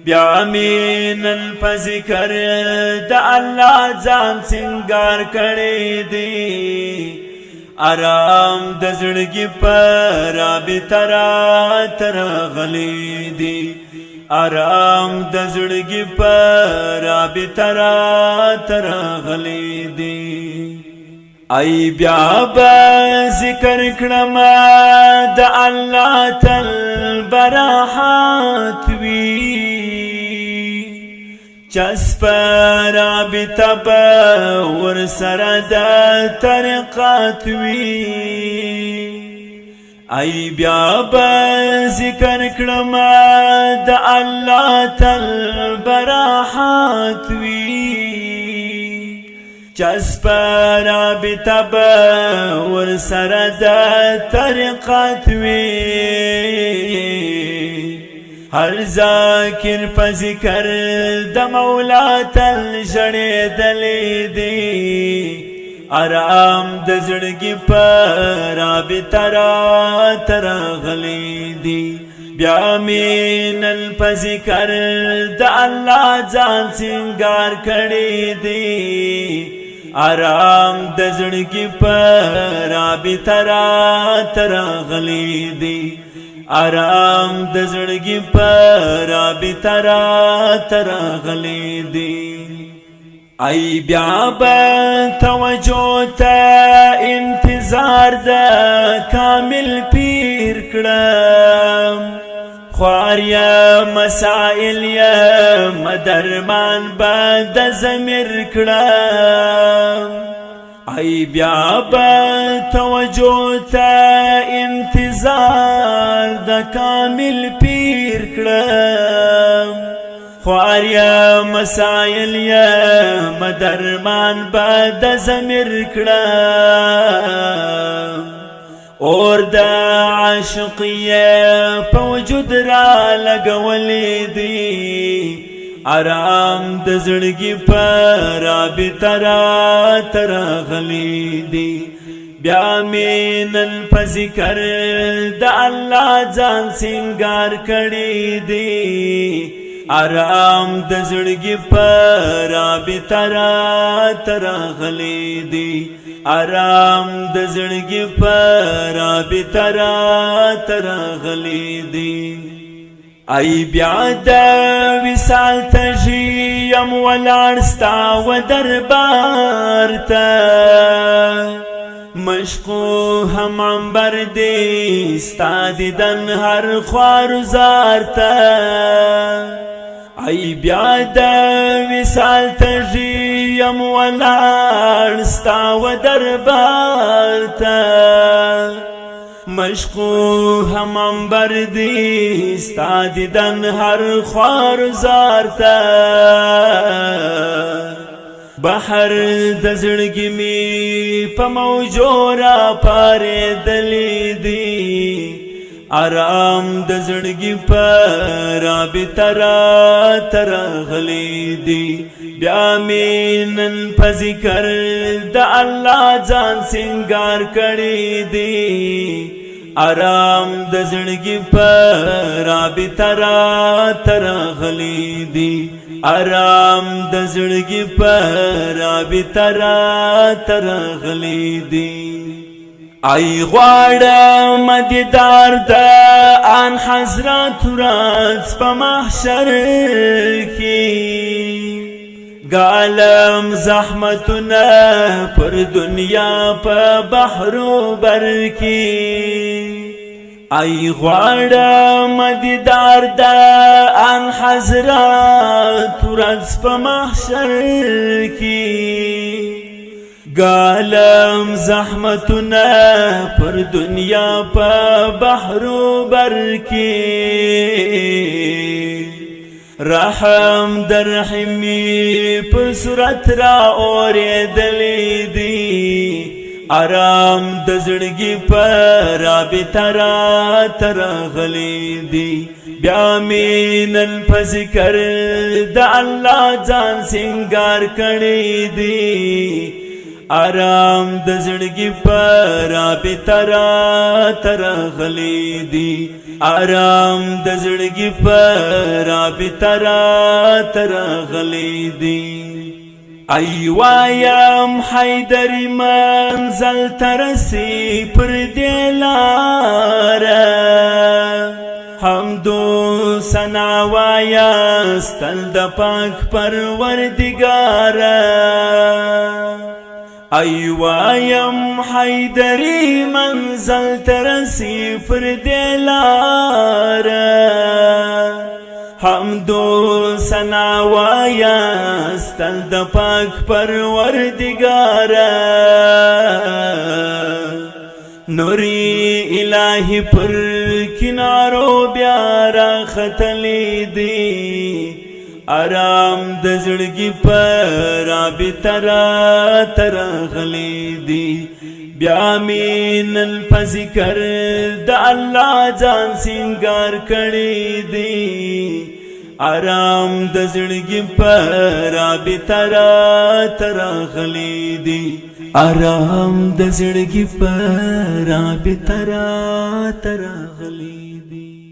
بیا مینن په ذکر د الله ځان سنگار کړی دی آرام د زړګي پر رابطه راته راغلی دی آرام د زړګي پر رابطه راته راغلی دی ای بیا به ذکر کړم د الله تل براحت وی چسپ رابطه به ورسره د طریقت وی ای بیا به ذکر کړم د الله تل براحت وی چسپ رابطه به ورسره د طریقت وی هر ذاکر په ذکر د مولا تل ژړېدلی دی آرام د زړګي په رابطه راته راغلی دی بیا مینن په ذکر د الله ځان سنگار کړی دی آرام د زړګي په رابطه راته راغلی دی آرام د زړګي په رابطه راته راغلی دی ای بیا به توجه ته انتظار د کامل پیر کړم خوار یا مسائل یا مدرمان به د ضمیر کړم ای بیا به توجه ته انتظار د کامل پیر کړم خوار یا مسائل یا مدرمان به د ضمیر کړم اور د عاشقیه په وجود را لګولی دی آرام د زړګي په رابطه راته راغلی دی بیا مینن په ذکر د الله ځان سنگار کړی دی آرام د زړګي په رابطه راته راغلی دی آرام د زړګي په رابطه راته راغلی دی ای بیا د وصال ته یم ولاړ ستا و دربار ته مشقو هم عنبر دی ستا دیدن هر خوارزار ته ای بیا د وصال ته یم ولاړ ستا و دربار ته مشقو هم عنبر دی ستا دیدن هر خوارزار ته بحر د زړګي می په موجو را پارېدلی دی آرام د زړګي په رابطه راته راغلی دی بیا مینن په ذکر د الله ځان سنگار کړی دی آرام د زړګي په رابطه راته راغلی دی آرام د زړګي په رابطه راته راغلی دی ای غواړم دیدار د آن حضرت ورځ په محشر کې گالم زحمتونه پر دنیا په بحر و بر کې ای غواړم دیدار د آن حضرت ورځ په محشر کې گالم زحمتونه پر دنیا په بحر و بر کې رحم در رحمی پر صورت را اوریدلی دی آرام د زړګي په رابطه راته راغلی دی بیا مینن په ذکر د الله ځان سنگار کړی دی آرام د زړګي په رابطه راته راغلی دی آرام د زړګي پر رابطه راته راغلی دی ایوایم حیدری منزل ترسی پر دې لاره حمدو ثنا وایستل د پاک پروردګاره ایوایم حیدری منزل ترسی پر دې لاره حمدو ثنا وایستل د پاک پروردګاره نوری الہی پر کنارو بیا راختلی دی آرام د زړګي پر رابطه راته راغلی دی بیا مینن په ذکر د الله ځان سینګار کړی دی آرام د زړګي پر رابطه راته راغلی دی آرام د زړګي پر رابطه راته راغلی دی